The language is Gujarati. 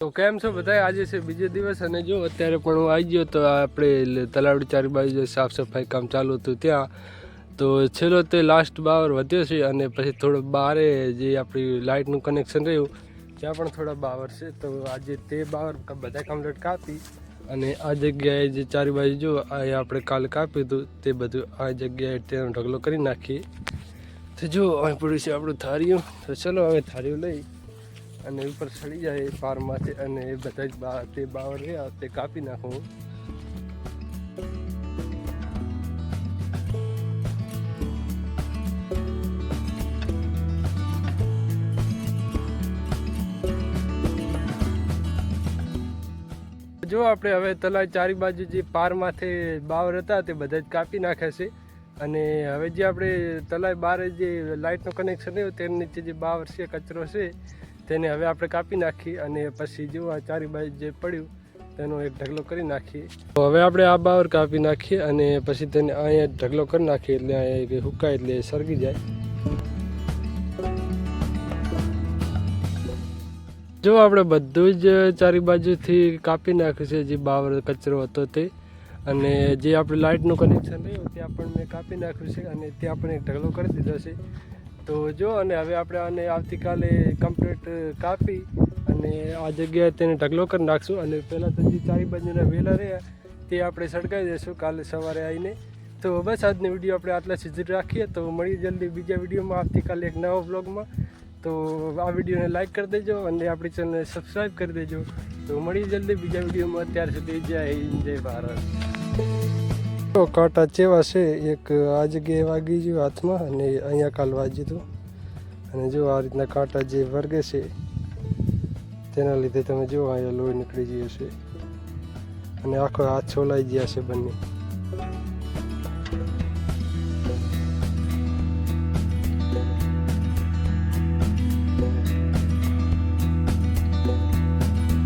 તો કેમ છો બધા? આજે છે બીજો દિવસ અને જો અત્યારે પણ હું આવી ગયો તો આપણે તલાવડી ચારે બાજુ સાફ સફાઈ કામ ચાલુ હતું ત્યાં તો છેલ્લો તે લાસ્ટ બાવર વધ્યો છે અને પછી થોડો બારે જે આપણી લાઇટનું કનેક્શન રહ્યું ત્યાં પણ થોડા બાવર છે. તો આજે તે બાવર બધા કમ્પ્લીટ કાપી અને આ જગ્યાએ જે ચારે બાજુ જો આ આપણે કાલે કાપ્યું હતું તે બધું આ જગ્યાએ તેનો ઢગલો કરી નાખીએ. તો જો અહીં પડ્યું છે આપણું થાળીયું. તો ચલો હવે થાળીયું લઈ અને ઉપર ચડી જાય પારમાંથી અને એ બધા જ તે બાવર રહ્યા તે કાપી નાખું. જો આપણે હવે તલાવ ચારી બાજુ જે પારમાંથી બાવર હતા તે બધા જ કાપી નાખ્યા છે અને હવે જે આપણે તલાવ બારે જે લાઇટનું કનેક્શન રહ્યું તેની નીચે જે બાવર છે કચરો છે તેને હવે આપણે કાપી નાખી અને પછી જો આ ચારી બાજુ જે પડ્યું તેનો એક ઢગલો કરી નાખીએ. તો હવે આપણે આ બાવર કાપી નાખીએ અને પછી તેને અહીંયા ઢગલો કરી નાખીએ એટલે અહીંયા હુકાય એટલે સળગી જાય. જો આપણે બધું જ ચારી બાજુથી કાપી નાખ્યું છે જે બાવર કચરો હતો તે અને જે આપણે લાઇટનું કનેક્શન રહ્યું ત્યાં પણ મેં કાપી નાખ્યું છે અને ત્યાં પણ એક ઢગલો કરી દીધો છે. તો જો અને હવે આપણે આને આવતીકાલે કમ્પ્લીટ કાપી અને આ જગ્યાએ તેને ઢગલો કરી નાખશું અને પહેલાં તો જે ચારી બાજુના વેલા રહ્યા તે આપણે સળગાવી દઈશું કાલે સવારે આવીને. તો બસ આજની વિડીયો આપણે આટલા સુધી રાખીએ. તો મળીએ જલ્દી બીજા વિડીયોમાં આવતીકાલે એક નવા વ્લોગમાં. તો આ વિડીયોને લાઇક કરી દેજો અને આપણી ચેનલને સબસ્ક્રાઈબ કરી દેજો. તો મળીએ જલ્દી બીજા વિડીયોમાં. અત્યાર સુધી જય હિન્દ જય ભારત. કાંટા ચેવા છે એક આ જગ્યાએ વાગી ગયું હાથમાં અને અહીંયા કાલ વાગ્યું હતું અને જો આ રીતના કાંટા જે વર્ગે છે તેના લીધે તમે જો અહીંયા લોહી નીકળી ગયું છે અને આખો હાથ છોલાઈ ગયા છે બંને.